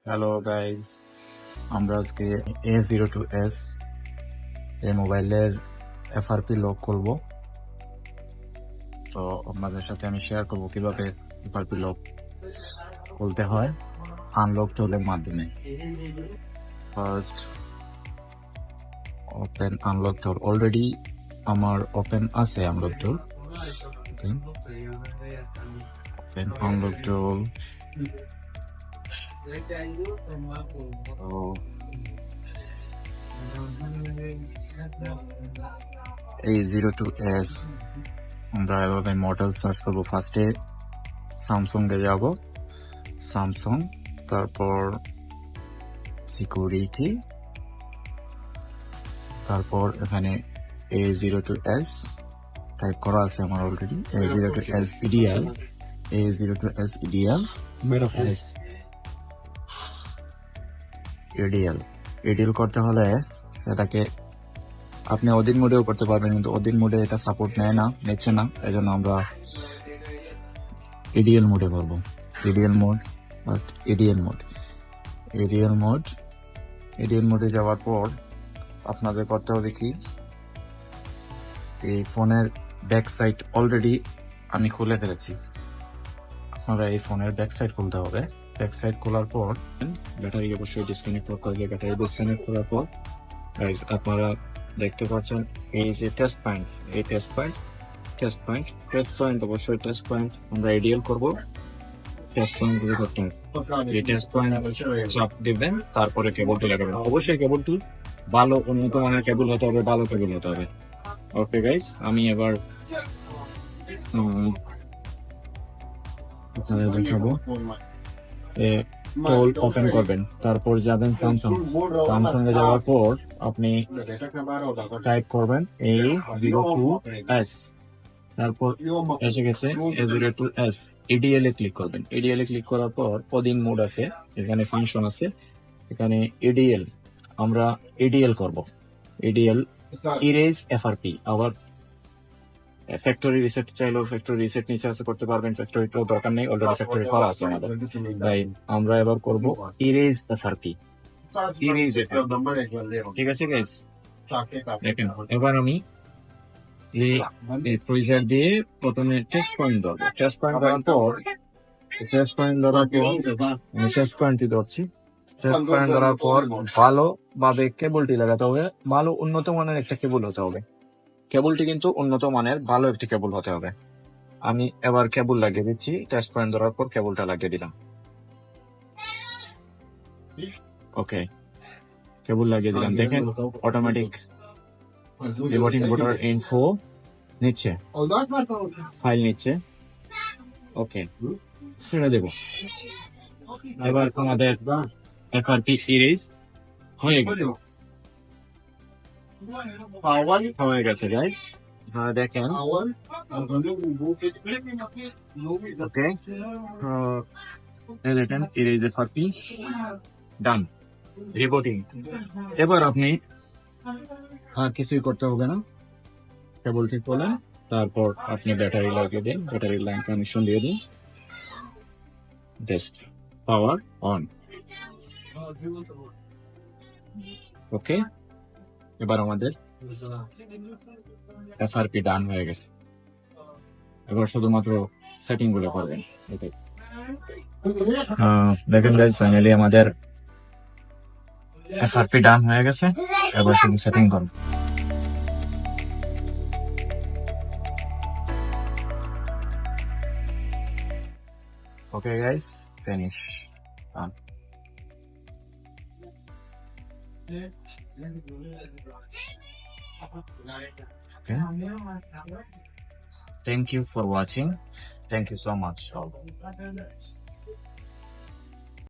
Hello guys, আমরা আজকে A02s এই মোবাইলের এফআরপি লক করব। তো আপনাদের সাথে আমি শেয়ার করব কিভাবে এফআরপি লক খুলতে হয় আনলক টুলের মাধ্যমে। ফার্স্ট ওপেন আনলক টুল। অলরেডি আমার ওপেন আছে আনলক টুল। ওপেন আনলক টুল। A02s আমরা এভাবে মডেল সার্চ করবো। ফার্স্টে স্যামসাং এ যাব, স্যামসাং, তারপর সিকিউরিটি, তারপর এখানে A02s টাইপ করা আছে আমার already. A02s ideal, A02s ideal, ideal করতে হলে সেটাকে আপনি অদিন মোডেও করতে পারবেন, কিন্তু অদিন মোডে এটা সাপোর্ট নিচ্ছে না। এই জন্য আমরা ইডিএল মোডে করবো। ইডিএল মোড, ফার্স্ট ইডিএল মোডে যাওয়ার পর আপনাদের করতে হবে কি, এই ফোনের ব্যাক সাইড অলরেডি আমি খুলে ফেলেছি। আপনারা এই ফোনের ব্যাক সাইড খুলতে হবে। ব্যাক সাইড খোলার পর ব্যাটারি অবশ্যই ডিসকানেক্ট করতে হবে। ব্যাটারি ডিসকানেক্ট করার পর আপনারা দেখতে পাচ্ছেন এই যে টেস্ট পয়েন্ট, এই টেস্ট পয়েন্ট অবশ্যই টেস্ট পয়েন্ট আমরা আইডিয়াল করব। টেস্ট পয়েন্ট গুলো করতে হবে, এই টেস্ট পয়েন্ট চাপ দিবেন, তারপরে কেবলটি লাগাবেন। অবশ্যই কেবলটি ভালো উন্নত মানের কেবল হতে হবে, ভালো কেবল হতে হবে। ওকে গাইস, আমি এবার দেখাবো। ওপেন করবেন, তারপর যাবেন স্যামসাং এ যাওয়ার পর আপনি টাইপ করবেন A02s, তারপর এসে গেছে A02s। ইডিএল এ ক্লিক করবেন। ইডিএল এ ক্লিক করার পর কোডিং মোড আছে, এখানে ফাংশন আছে, এখানে ইডিএল আমরা ইডিএল করব। EDL erase FRP. আবার ফ্যাক্টরি রিসেট চাইলেও ফ্যাক্টরি রিসেট নিচে আছে করতে পারবেন, ফ্যাক্টরিটাও দরকার নেই, অলরেডি ফ্যাক্টরি করা আছে আমাদের। তাই আমরা এবার করব ইরেজ এফআরপি। ঠিক আছে গাইস, দেখেন এবার আমি এই প্রিজার দিয়ে প্রথমে টেস্ট পয়েন্ট ধরবো। টেস্ট পয়েন্ট ধরার পর টেস্ট পয়েন্টটি ধরছি। টেস্ট পয়েন্ট ধরার পর ভালোভাবে কেবলটি লাগাতে হবে। ভালো উন্নত মানের একটা কেবল হতে হবে। কেবলটি কিন্তু উন্নত মানের ভালো একটি কেবল হতে হবে। আমি এবার কেবল লাগিয়ে দিচ্ছি। টেস্ট পয়েন্ট ধরার পর কেবলটা লাগিয়ে দিলাম। ওকে, কেবল লাগিয়ে দিলাম। দেখেন অটোমেটিক রিবোটিং মোটর ইনফো নিচ্ছে, ফাইল নিচ্ছে। ওকে, ছেড়ে দেব। এবার আমাদের এফআরপি ইরেজ হয়ে গেছে গাইস। দেখেন ওকে, দেখেন ইরেজ এফআরপি ডান, রিবোটিং। এবার আপনি কিছুই করতে হবে না, কেবল ঠিক করলেন, তারপর আপনি ব্যাটারি লাগিয়ে দিন, ব্যাটারি লাইন কানেকশন দিয়ে দিন, জাস্ট পাওয়ার অন। ওকে, এবার আমাদের এফআরপি ডান হয়ে গেছে। এবার শুধুমাত্র সেটিং গুলো করবেন। দেখেন গাইস, ফাইনালি আমাদের এফআরপি ডান হয়ে গেছে। এবার শুধু সেটিং করুন। Okay guys, finish. Okay. Thank you for watching. Thank you so much all.